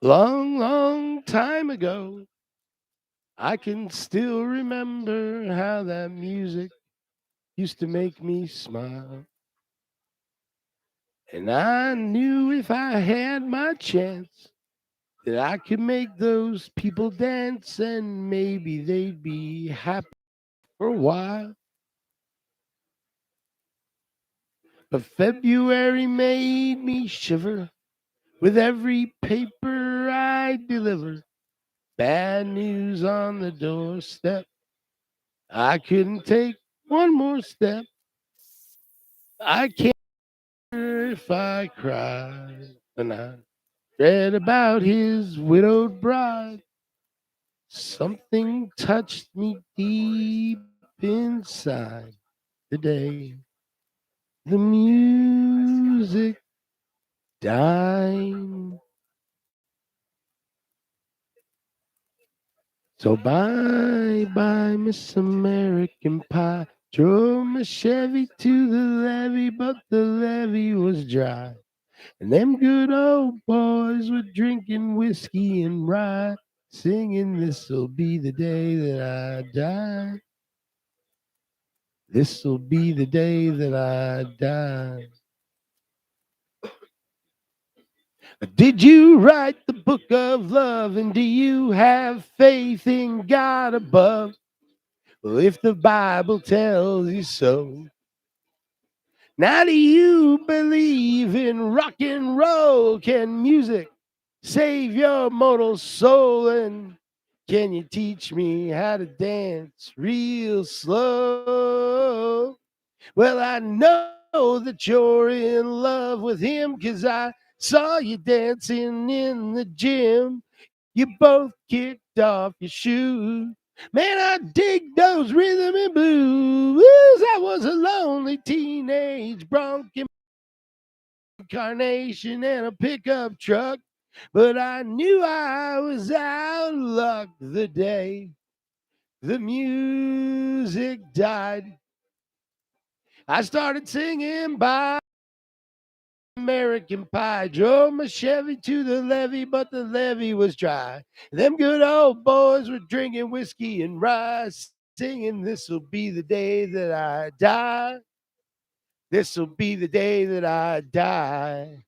Long, long time ago, I can still remember how that music used to make me smile. And I knew if I had my chance that I could make those people dance and maybe they'd be happy for a while. But February made me shiver with every paper I deliver. Bad news on the doorstep. I couldn't take one more step. I can't remember if I cried when I read about his widowed bride. Something touched me deep inside the day the music died. So bye bye, Miss American Pie. Drove my Chevy to the levee, but the levee was dry. And them good old boys were drinking whiskey and rye, singing, "This'll be the day that I die. This'll be the day that I die." Did you write the book of love? And do you have faith in God above? Well, if the Bible tells you so, now do you believe in rock and roll? Can music save your mortal soul? And can you teach me how to dance real slow? Well, I know that you're in love with him, 'cause I saw you dancing in the gym. You both kicked off your shoes. Man, I dig those rhythm and blues. I was a lonely teenage bronc incarnation and a pickup truck, but I knew I was out of luck the day the music died. I started singing by American Pie. Drove my Chevy to the levee, but the levee was dry. Them good old boys were drinking whiskey and rye, singing, "This'll be the day that I die. This'll be the day that I die."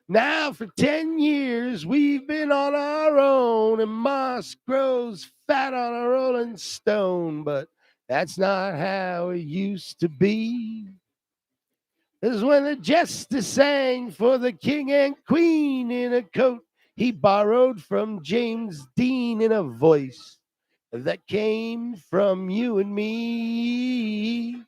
Now for 10 years we've been on our own, and moss grows fat on a rolling stone, but that's not how it used to be. Is when the jester sang for the king and queen in a coat he borrowed from James Dean, in a voice that came from you and me.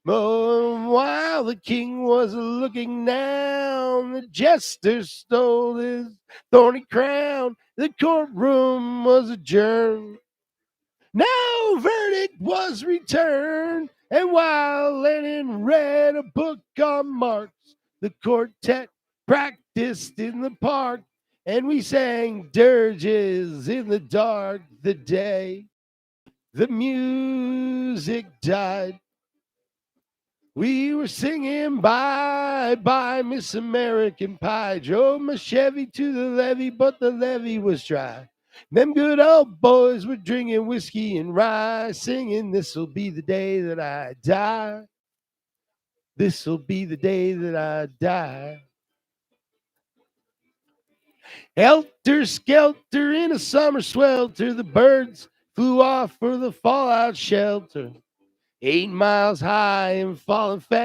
Oh, while the king was looking down, the jester stole his thorny crown. The courtroom was adjourned. No verdict was returned. And while Lenin read a book on Marx, the quartet practiced in the park, and we sang dirges in the dark the day the music died. We were singing "Bye Bye Miss American Pie." Drove my Chevy to the levee, but the levee was dry. Them good old boys were drinking whiskey and rye, singing, "This'll be the day that I die. This'll be the day that I die." Helter skelter in a summer swelter, the birds flew off for the fallout shelter. 8 miles high and falling fast,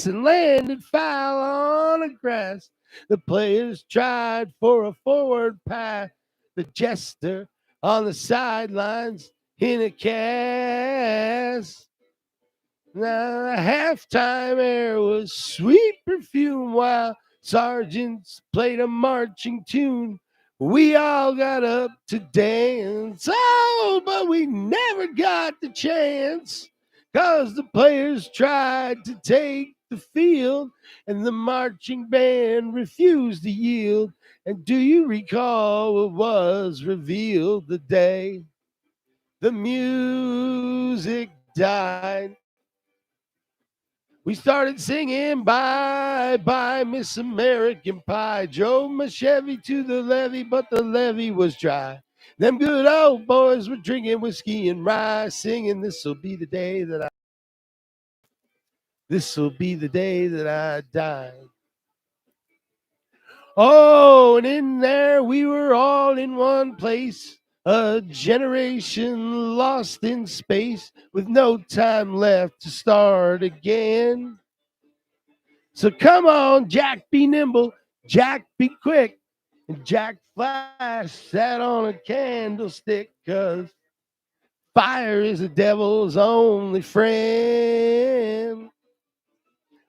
and landed foul on the grass. The players tried for a forward pass. The jester on the sidelines in a cast. Now the halftime air was sweet perfume while sergeants played a marching tune. We all got up to dance, oh, but we never got the chance, 'cause the players tried to take the field and the marching band refused to yield. And do you recall what was revealed the day the music died? We started singing bye bye Miss American Pie. Drove my Chevy to the levee, but the levee was dry. Them good old boys were drinking whiskey and rye, singing this'll be the day that this'll be the day that I die. Oh, and in there we were all in one place, a generation lost in space with no time left to start again. So come on, Jack, be nimble, Jack, be quick, and Jack Flash sat on a candlestick, 'cause fire is the devil's only friend.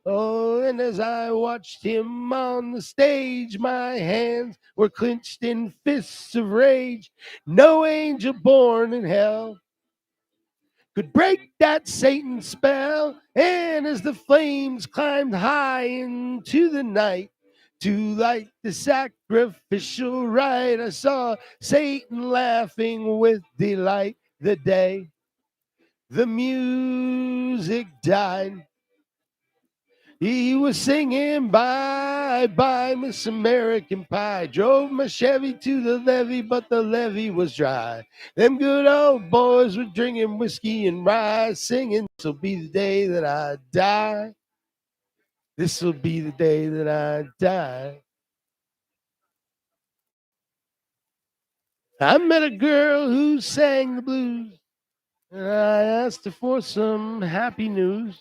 Oh, and as I watched him on the stage, my hands were clenched in fists of rage. No angel born in hell could break that Satan spell. And as the flames climbed high into the night to light the sacrificial rite, I saw Satan laughing with delight. The day the music died, he was singing bye bye Miss American Pie. Drove my Chevy to the levee, but the levee was dry. Them good old boys were drinking whiskey and rye, singing this'll be the day that I die. This'll be the day that I die. I met a girl who sang the blues, and I asked her for some happy news.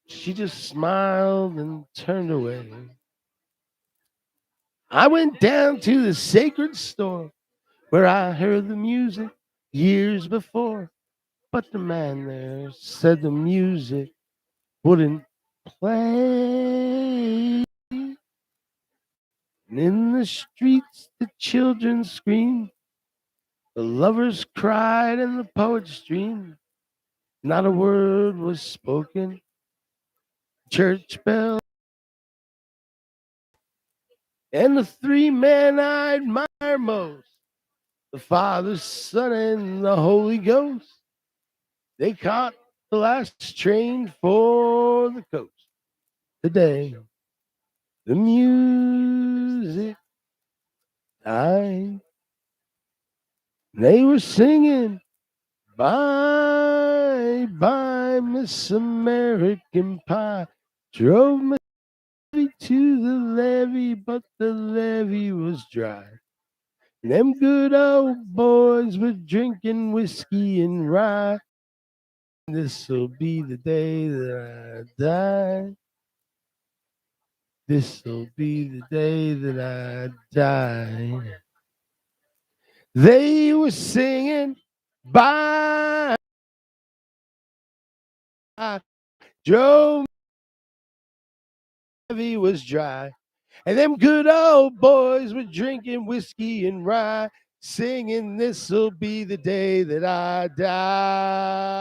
She just smiled and turned away. I went down to the sacred store where I heard the music years before, but the man there said the music wouldn't play. And in the streets, the children screamed, the lovers cried, and the poets dreamed. Not a word was spoken. Church bell and the three men I admire most, the Father, Son, and the Holy Ghost. They caught the last train for the coast. Today, the music died. They were singing bye bye Miss American Pie. Drove me to the levee, but the levee was dry. Them good old boys were drinking whiskey and rye. This'll be the day that I die. This'll be the day that I die. They were singing bye. Joe Levy was dry. And them good old boys were drinking whiskey and rye, singing this'll be the day that I die.